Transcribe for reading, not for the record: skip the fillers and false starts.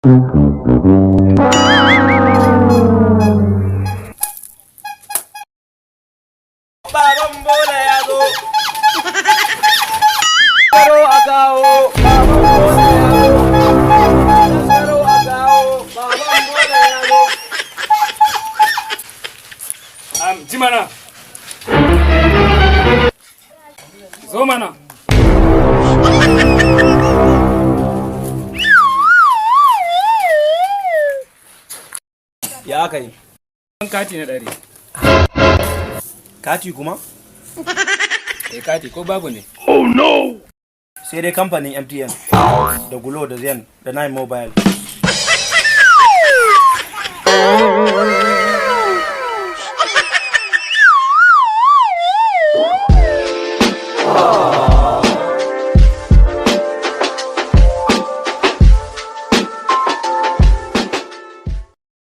Baban bola ya zo. Karo a kawo. Baban bola ya zo. Karo a kawo. Baban bola ya zo. Jimana. Zo mana. Ya aka yi? Kati na 100. Kati kuma? Kati ko babu ne? Oh no! Sai dai kamfanin MTN da Glo da Zen da Nine Mobile.